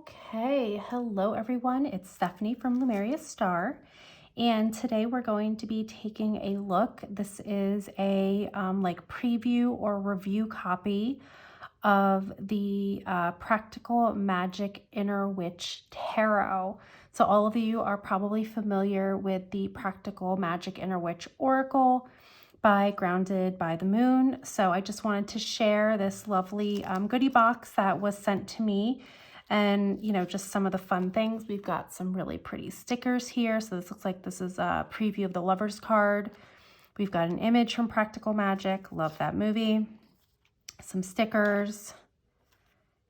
Okay, hello everyone. It's Stephanie from Lumeria Star, and today we're going to be taking a look. This is a preview or review copy of the Practical Magic Inner Witch Tarot. So all of you are probably familiar with the Practical Magic Inner Witch Oracle by Grounded by the Moon. So I just wanted to share this lovely goodie box that was sent to me. And, you know, just some of the fun things. We've got some really pretty stickers here. So this looks like this is a preview of the Lover's card. We've got an image from Practical Magic. Love that movie. Some stickers.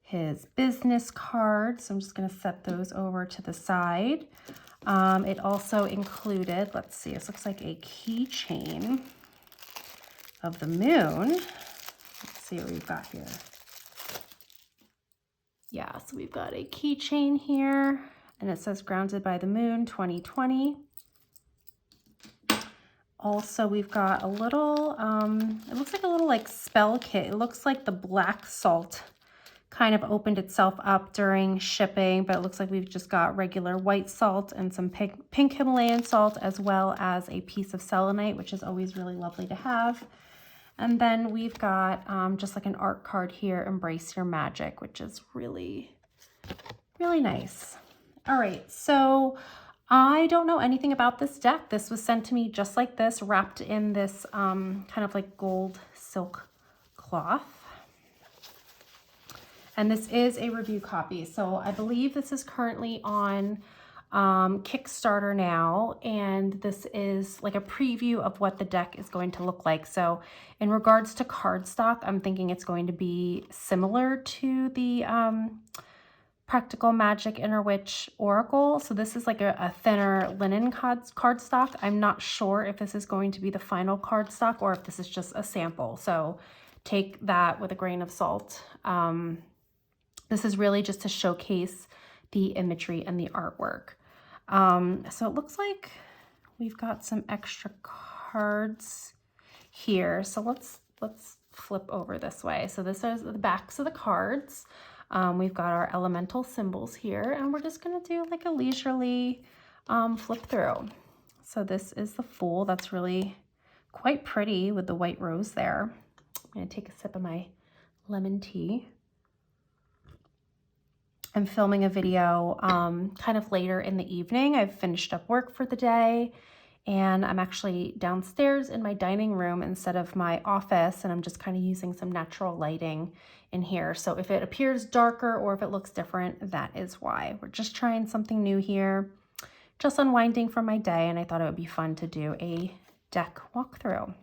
His business card. So I'm just going to set those over to the side. It also included, let's see, this looks like a keychain of the moon. Let's see what we've got here. Yeah, so we've got a keychain here, and it says Grounded by the Moon 2020. Also, we've got a little, it looks like a little like spell kit. It looks like the black salt kind of opened itself up during shipping, but it looks like we've just got regular white salt and some pink Himalayan salt, as well as a piece of selenite, which is always really lovely to have. And then we've got just like an art card here, Embrace Your Magic, which is really, really nice. All right, so I don't know anything about this deck. This was sent to me just like this, wrapped in this kind of like gold silk cloth. And this is a review copy. So I believe this is currently on Kickstarter now, and this is like a preview of what the deck is going to look like. So in regards to cardstock, I'm thinking it's going to be similar to the Practical Magic Inner Witch Oracle. So this is like a thinner linen cardstock. I'm not sure if this is going to be the final cardstock or if this is just a sample. So take that with a grain of salt. This is really just to showcase the imagery and the artwork. So it looks like we've got some extra cards here. So let's flip over this way. So this is the backs of the cards. We've got our elemental symbols here, and we're just going to do like a leisurely flip through. So this is the Fool. That's really quite pretty with the white rose there. I'm going to take a sip of my lemon tea. I'm filming a video kind of later in the evening. I've finished up work for the day, and I'm actually downstairs in my dining room instead of my office, and I'm just kind of using some natural lighting in here. So if it appears darker or if it looks different, that is why. We're just trying something new here, just unwinding from my day, and I thought it would be fun to do a deck walkthrough.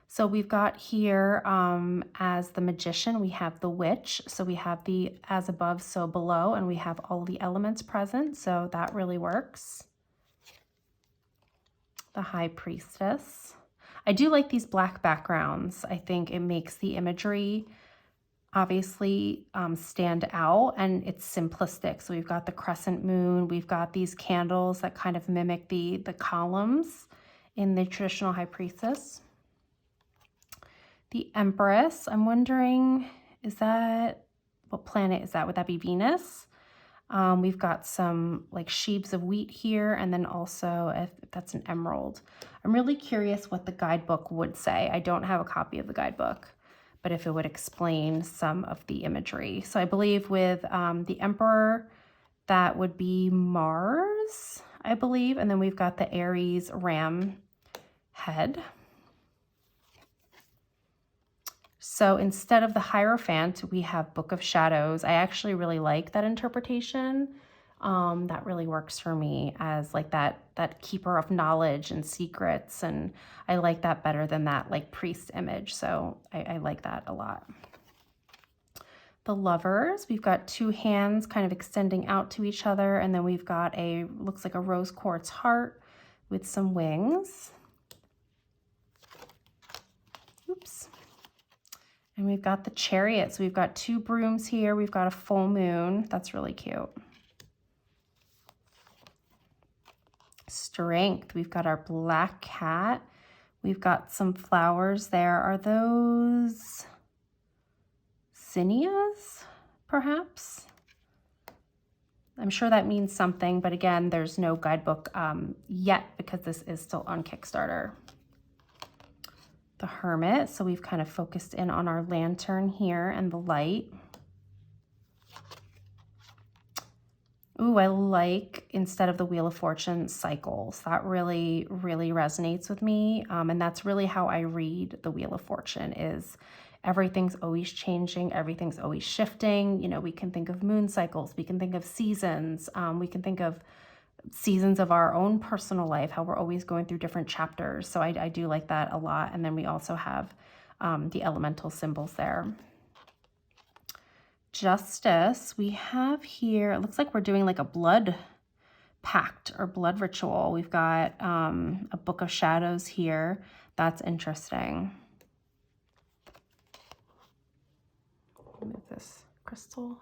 So we've got here as the Magician, we have the Witch. So we have the as above, so below, and we have all the elements present. So that really works. The High Priestess. I do like these black backgrounds. I think it makes the imagery obviously stand out, and it's simplistic. So we've got the crescent moon. We've got these candles that kind of mimic the columns in the traditional High Priestess. The Empress, I'm wondering, is that, what planet is that? Would that be Venus? We've got some like sheaves of wheat here, and then also if that's an emerald. I'm really curious what the guidebook would say. I don't have a copy of the guidebook, but if it would explain some of the imagery. So I believe with the Emperor, that would be Mars, I believe. And then we've got the Aries ram head. So instead of the Hierophant, we have Book of Shadows. I actually really like that interpretation. That really works for me as like that keeper of knowledge and secrets. And I like that better than that like priest image. So I like that a lot. The Lovers, we've got two hands kind of extending out to each other. And then we've got looks like a rose quartz heart with some wings. Oops. And we've got the Chariot. So we've got two brooms here. We've got a full moon. That's really cute. Strength. We've got our black cat. We've got some flowers there. Are those zinnias, perhaps? I'm sure that means something, but again, there's no guidebook yet because this is still on Kickstarter. The Hermit, so we've kind of focused in on our lantern here and the light. Ooh, I like, instead of the Wheel of Fortune, cycles. That really, really resonates with me. And that's really how I read the Wheel of Fortune, is everything's always changing. Everything's always shifting. You know, we can think of moon cycles. We can think of seasons. We can think of seasons of our own personal life, how we're always going through different chapters. So I do like that a lot. And then we also have the elemental symbols there. Justice, we have here, it looks like we're doing like a blood pact or blood ritual. We've got a Book of Shadows here. That's interesting. Move this crystal.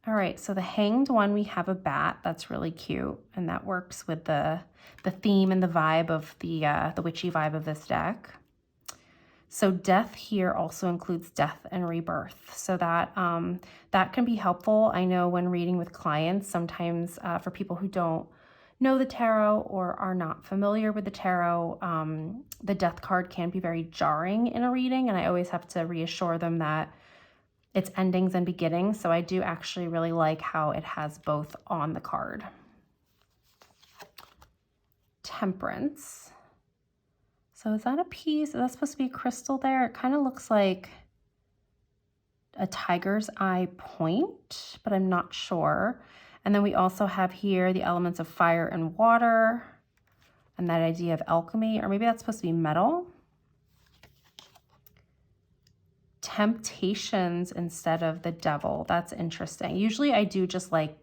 All right, so the Hanged one, we have a bat. That's really cute, and that works with the theme and the vibe of the witchy vibe of this deck. So death here also includes death and rebirth. So that that can be helpful. I know when reading with clients, sometimes for people who don't know the tarot or are not familiar with the tarot, the death card can be very jarring in a reading. And I always have to reassure them that it's endings and beginnings. So I do actually really like how it has both on the card. Temperance. So is that a piece? Is that supposed to be a crystal there? It kind of looks like a tiger's eye point, but I'm not sure. And then we also have here the elements of fire and water, and that idea of alchemy, or maybe that's supposed to be metal. Temptations instead of the devil. That's interesting. Usually I do just like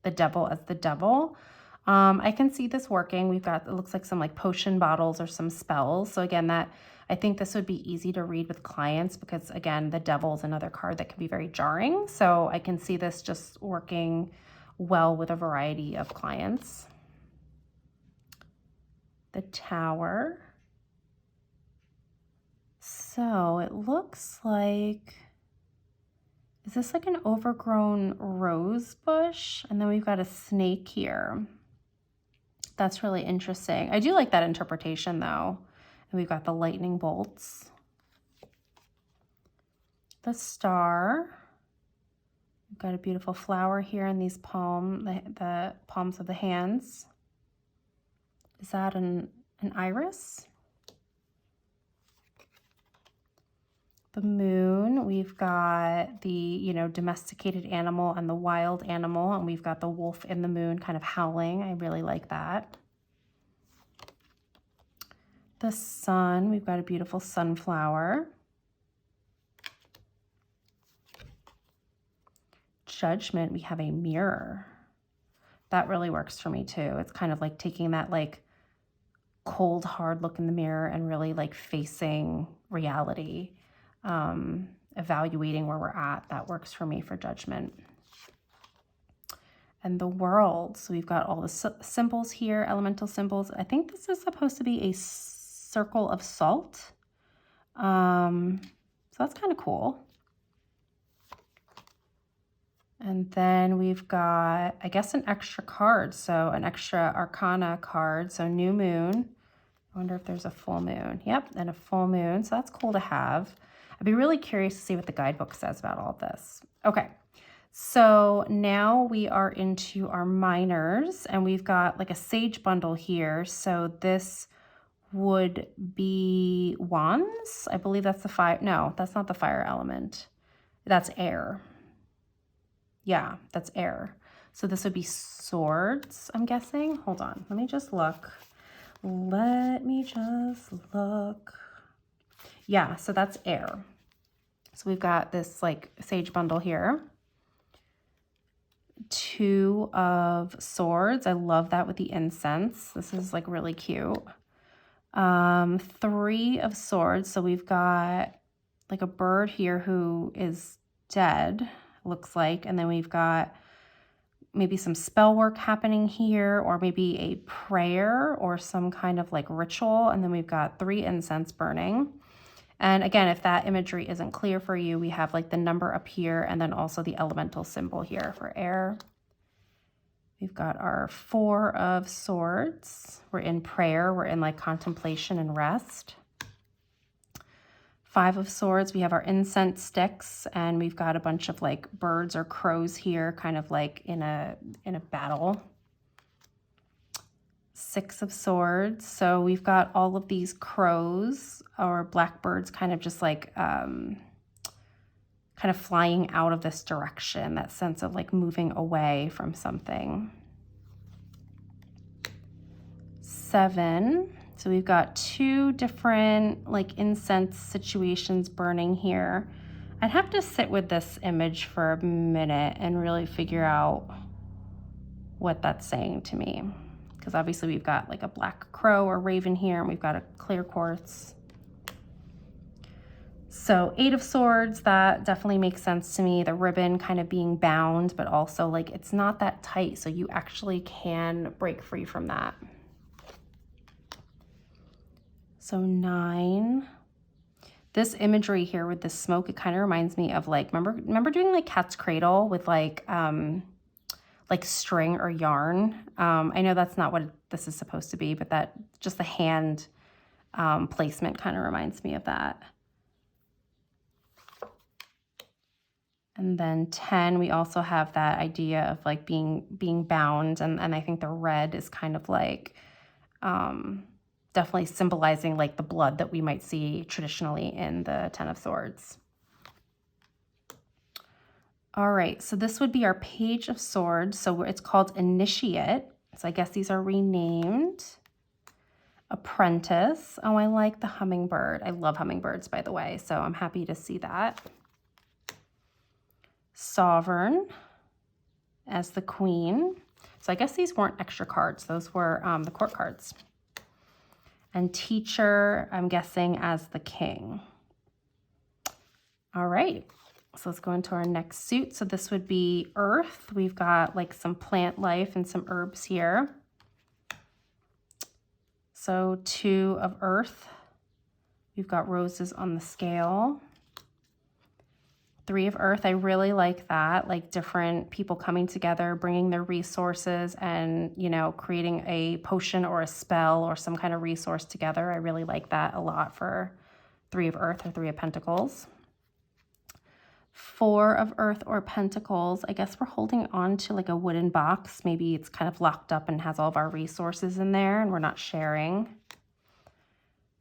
the devil as the devil. I can see this working. We've got, it looks like some like potion bottles or some spells. So again, that I think this would be easy to read with clients because again, the devil is another card that can be very jarring. So I can see this just working well with a variety of clients. The Tower. So it looks like, is this like an overgrown rose bush? And then we've got a snake here. That's really interesting. I do like that interpretation though. And we've got the lightning bolts. The Star. We've got a beautiful flower here in these the palms of the hands. Is that an iris? The Moon, we've got the, you know, domesticated animal and the wild animal, and we've got the wolf in the moon kind of howling. I really like that. The Sun, we've got a beautiful sunflower. Judgment, we have a mirror. That really works for me too. It's kind of like taking that like cold, hard look in the mirror and really like facing reality. Evaluating where we're at. That works for me for Judgment. And the World. So we've got all the symbols here, elemental symbols. I think this is supposed to be a circle of salt. So that's kind of cool. And then we've got, I guess, an extra card. So an extra Arcana card. So new moon. I wonder if there's a full moon. Yep, and a full moon. So that's cool to have. I'd be really curious to see what the guidebook says about all of this. Okay, so now we are into our minors, and we've got like a sage bundle here. So this would be wands. I believe that's the fire. No, that's not the fire element. That's air. Yeah, that's air. So this would be swords, I'm guessing. Hold on, let me just look. Let me just look. Yeah, so that's air. So we've got this like sage bundle here. 2 of swords. I love that with the incense. This is like really cute. 3 of swords. So we've got like a bird here who is dead, looks like. And then we've got maybe some spell work happening here, or maybe a prayer or some kind of like ritual. And then we've got 3 incense burning. And again, if that imagery isn't clear for you, we have like the number up here and then also the elemental symbol here for air. We've got our Four of Swords. We're in prayer. We're in like contemplation and rest. Five of Swords, we have our incense sticks, and we've got a bunch of like birds or crows here, kind of like in a battle. Six of Swords, so we've got all of these crows or blackbirds kind of just like kind of flying out of this direction, that sense of like moving away from something. Seven. So we've got two different like incense situations burning here. I'd have to sit with this image for a minute and really figure out what that's saying to me. Because obviously we've got like a black crow or raven here, and we've got a clear quartz. So Eight of Swords, that definitely makes sense to me. The ribbon kind of being bound, but also like it's not that tight, so you actually can break free from that. So 9. This imagery here with the smoke, it kind of reminds me of like, remember doing like Cat's Cradle with like string or yarn. I know that's not what this is supposed to be, but that just the hand placement kind of reminds me of that. And then 10, we also have that idea of like being bound, and I think the red is kind of like definitely symbolizing like the blood that we might see traditionally in the Ten of Swords. All right, so this would be our Page of Swords. So it's called Initiate. So I guess these are renamed. Apprentice. Oh, I like the hummingbird. I love hummingbirds, by the way, so I'm happy to see that. Sovereign as the Queen. So I guess these weren't extra cards. Those were the court cards. And Teacher, I'm guessing, as the King. All right, so let's go into our next suit. So this would be Earth. We've got like some plant life and some herbs here. So 2 of Earth. We've got roses on the scale. 3 of Earth, I really like that, like different people coming together, bringing their resources and, you know, creating a potion or a spell or some kind of resource together. I really like that a lot for 3 of Earth or 3 of Pentacles. 4 of Earth or Pentacles, I guess we're holding on to like a wooden box. Maybe it's kind of locked up and has all of our resources in there and we're not sharing.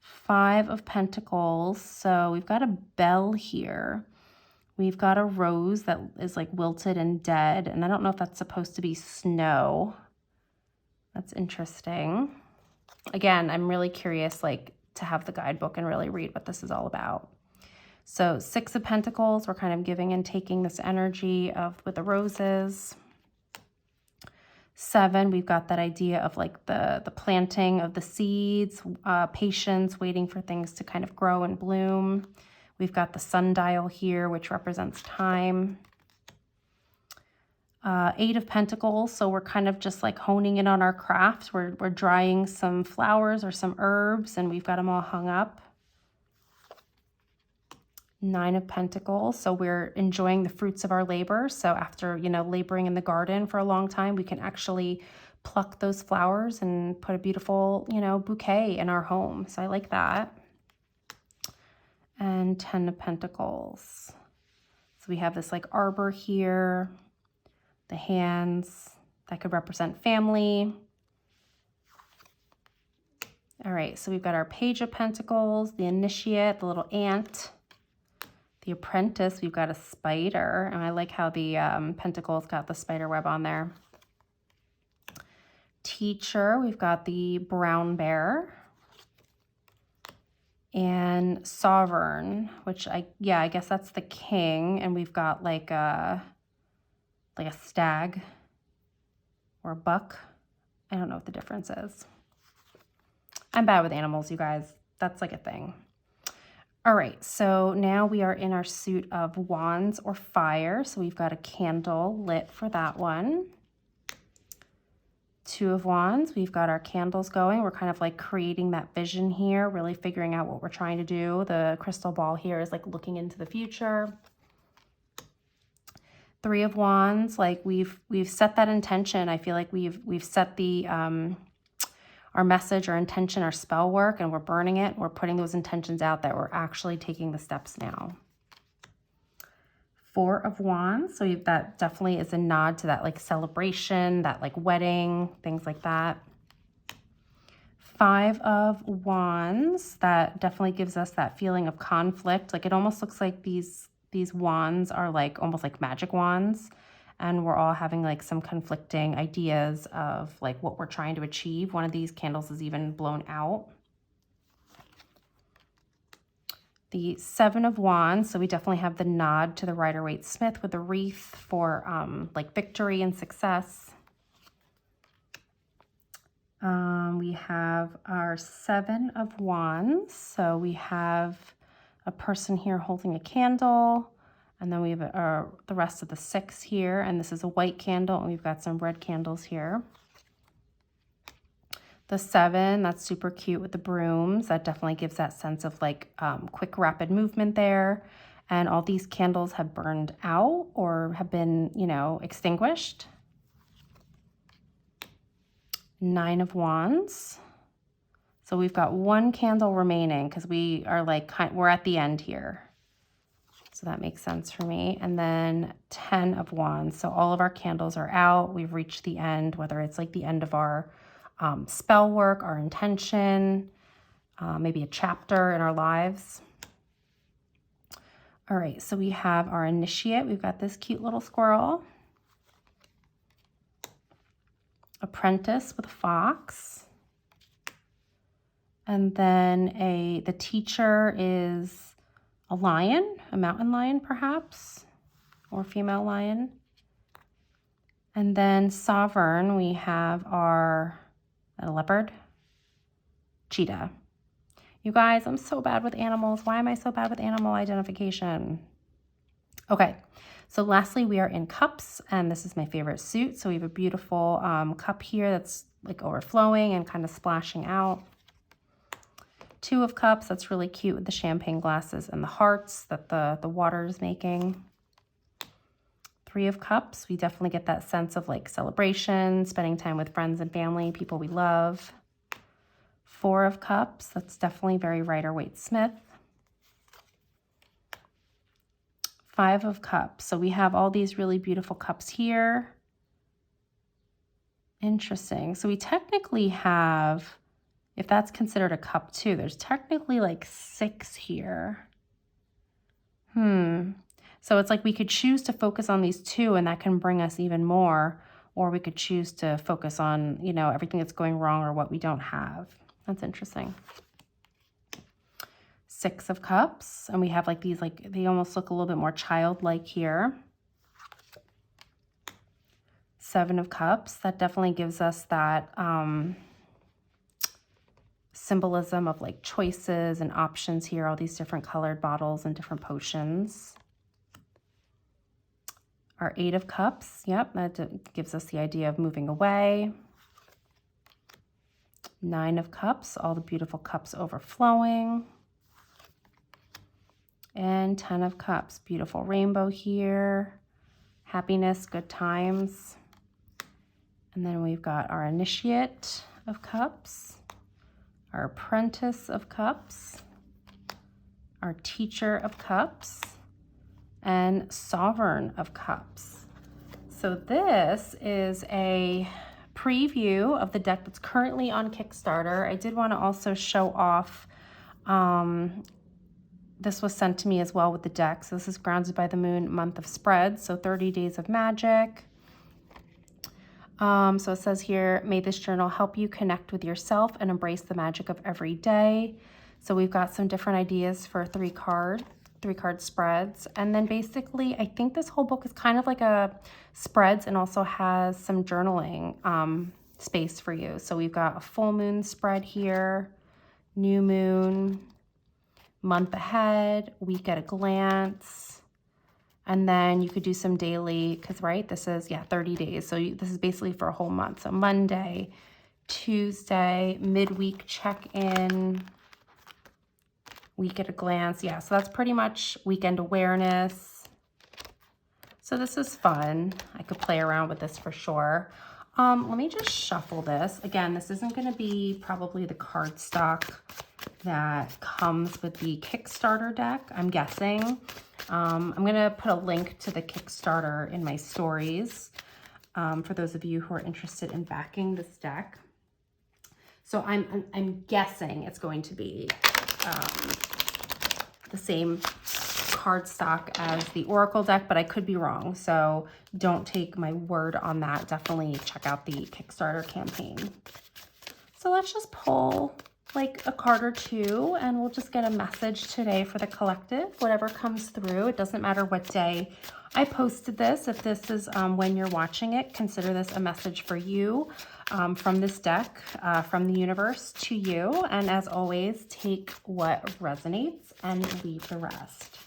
5 of Pentacles, so we've got a bell here. We've got a rose that is like wilted and dead, and I don't know if that's supposed to be snow. That's interesting. Again, I'm really curious like to have the guidebook and really read what this is all about. So 6 of Pentacles, we're kind of giving and taking this energy of with the roses. 7, we've got that idea of like the planting of the seeds, patience, waiting for things to kind of grow and bloom. We've got the sundial here, which represents time. 8 of Pentacles, so we're kind of just like honing in on our craft. We're drying some flowers or some herbs, and we've got them all hung up. 9 of Pentacles, so we're enjoying the fruits of our labor. So after, you know, laboring in the garden for a long time, we can actually pluck those flowers and put a beautiful, you know, bouquet in our home. So I like that. And 10 of Pentacles. So we have this like arbor here, the hands that could represent family. All right, so we've got our Page of Pentacles, the Initiate, the little ant, the Apprentice, we've got a spider, and I like how the Pentacles got the spider web on there. Teacher, we've got the brown bear. And Sovereign, which I guess that's the King, and we've got like a stag or a buck. I don't know what the difference is. I'm bad with animals, you guys. That's like a thing. All right, so now we are in our suit of Wands or Fire. So we've got a candle lit for that one. 2 of Wands, we've got our candles going. We're kind of like creating that vision here, really figuring out what we're trying to do. The crystal ball here is like looking into the future. Three of Wands, like we've set that intention. I feel like we've set the our message, our intention, our spell work, and we're burning it. We're putting those intentions out that we're actually taking the steps now. Four of Wands, so that definitely is a nod to that like celebration, that like wedding, things like that. Five of Wands, that definitely gives us that feeling of conflict. Like it almost looks like these wands are like almost like magic wands, and we're all having like some conflicting ideas of like what we're trying to achieve. One of these candles is even blown out. The Seven of Wands, so we definitely have the nod to the Rider-Waite-Smith with the wreath for like victory and success. We have our Seven of Wands, so we have a person here holding a candle, and then we have the rest of the six here, and this is a white candle, and we've got some red candles here. The seven, that's super cute with the brooms. That definitely gives that sense of like quick, rapid movement there. And all these candles have burned out or have been, you know, extinguished. Nine of Wands. So we've got one candle remaining because we are like, we're at the end here. So that makes sense for me. And then 10 of Wands. So all of our candles are out. We've reached the end, whether it's like the end of our spell work, our intention, maybe a chapter in our lives. All right, so we have our initiate. We've got this cute little squirrel. Apprentice with a fox. And then the teacher is a lion, a mountain lion perhaps, or female lion. And then sovereign, we have a leopard, cheetah. You guys, I'm so bad with animals. Why am I so bad with animal identification? Okay, so lastly, we are in cups, and this is my favorite suit. So we have a beautiful cup here that's like overflowing and kind of splashing out. Two of cups, that's really cute with the champagne glasses and the hearts that the water is making. Three of cups, we definitely get that sense of like celebration, spending time with friends and family, people we love. Four of cups, that's definitely very Rider-Waite-Smith. Five of cups, so we have all these really beautiful cups here. Interesting, so we technically have, if that's considered a cup too, there's technically like 6 here. So it's like we could choose to focus on these 2 and that can bring us even more, or we could choose to focus on, you know, everything that's going wrong or what we don't have. That's interesting. 6 of cups, and we have like these, like they almost look a little bit more childlike here. 7 of cups, that definitely gives us that symbolism of like choices and options here, all these different colored bottles and different potions. Our 8 of cups, yep, that gives us the idea of moving away. 9 of cups, all the beautiful cups overflowing. And 10 of cups, beautiful rainbow here. Happiness, good times. And then we've got our initiate of cups, our apprentice of cups, our teacher of cups, and sovereign of cups. So this is a preview of the deck that's currently on Kickstarter. I did want to also show off, this was sent to me as well with the deck. So this is Grounded by the Moon Month of Spreads, so 30 Days of Magic. So it says here, may this journal help you connect with yourself and embrace the magic of every day. So we've got some different ideas for 3-card spreads. And then basically, I think this whole book is kind of like a spreads and also has some journaling space for you. So we've got a full moon spread here, new moon, month ahead, week at a glance. And then you could do some daily, because right, this is, 30 days. So this is basically for a whole month. So Monday, Tuesday, midweek check-in, week at a glance. Yeah, so that's pretty much weekend awareness. So this is fun. I could play around with this for sure. Let me just shuffle this. Again, this isn't going to be probably the cardstock that comes with the Kickstarter deck, I'm guessing. I'm going to put a link to the Kickstarter in my stories for those of you who are interested in backing this deck. So I'm guessing it's going to be the same cardstock as the Oracle deck, but I could be wrong. So don't take my word on that. Definitely check out the Kickstarter campaign. So let's just pull like a card or two and we'll just get a message today for the collective, whatever comes through. It doesn't matter what day I posted this. If this is when you're watching it, consider this a message for you from this deck, from the universe to you. And as always, take what resonates and leave the rest.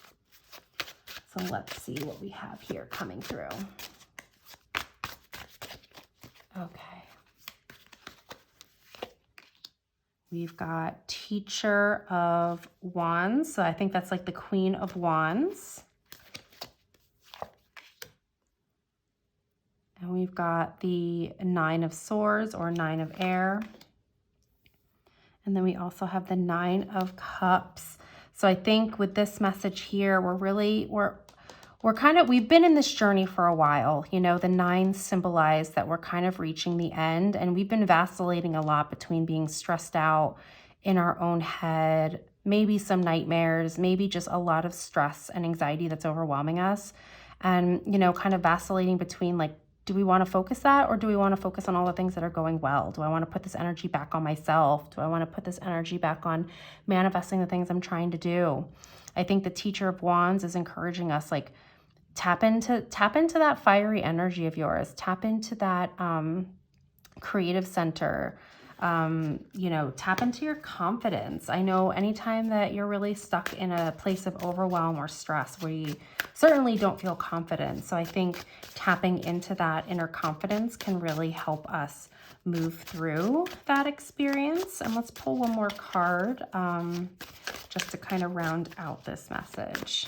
So let's see what we have here coming through. Okay. We've got Teacher of Wands. So I think that's like the Queen of Wands. And we've got the Nine of Swords or Nine of Air. And then we also have the Nine of Cups. So I think with this message here, we've been in this journey for a while. You know, the nines symbolize that we're kind of reaching the end, and we've been vacillating a lot between being stressed out in our own head, maybe some nightmares, maybe just a lot of stress and anxiety that's overwhelming us. And, you know, kind of vacillating between like, do we want to focus that, or do we want to focus on all the things that are going well? Do I want to put this energy back on myself? Do I want to put this energy back on manifesting the things I'm trying to do? I think the Teacher of Wands is encouraging us, like, tap into that fiery energy of yours. Tap into that creative center. You know, tap into your confidence. I know anytime that you're really stuck in a place of overwhelm or stress, we certainly don't feel confident. So I think tapping into that inner confidence can really help us move through that experience. And let's pull one more card just to kind of round out this message.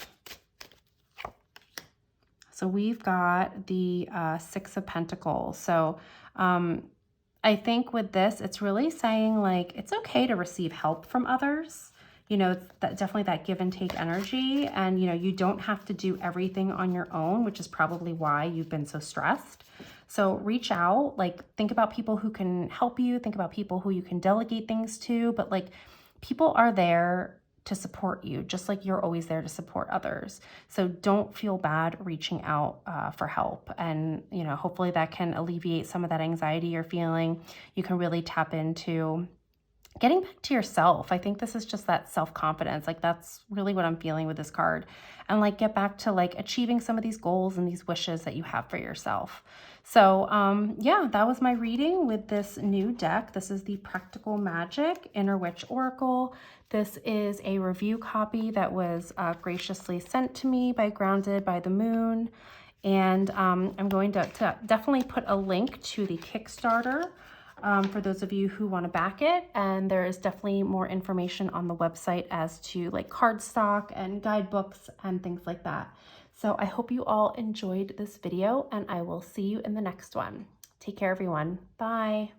So we've got the Six of Pentacles. So I think with this, it's really saying like, it's okay to receive help from others. You know, definitely that give and take energy. And, you know, you don't have to do everything on your own, which is probably why you've been so stressed. So reach out, like think about people who can help you, think about people who you can delegate things to, but like people are there to support you, just like you're always there to support others. So don't feel bad reaching out for help. And, you know, hopefully that can alleviate some of that anxiety you're feeling. You can really tap into getting back to yourself. I think this is just that self-confidence. Like that's really what I'm feeling with this card. And like get back to like achieving some of these goals and these wishes that you have for yourself. So yeah, that was my reading with this new deck. This is the Practical Magic Inner Witch Oracle. This is a review copy that was graciously sent to me by Grounded by the Moon. And I'm going to definitely put a link to the Kickstarter for those of you who want to back it. And there is definitely more information on the website as to like cardstock and guidebooks and things like that. So I hope you all enjoyed this video and I will see you in the next one. Take care, everyone. Bye.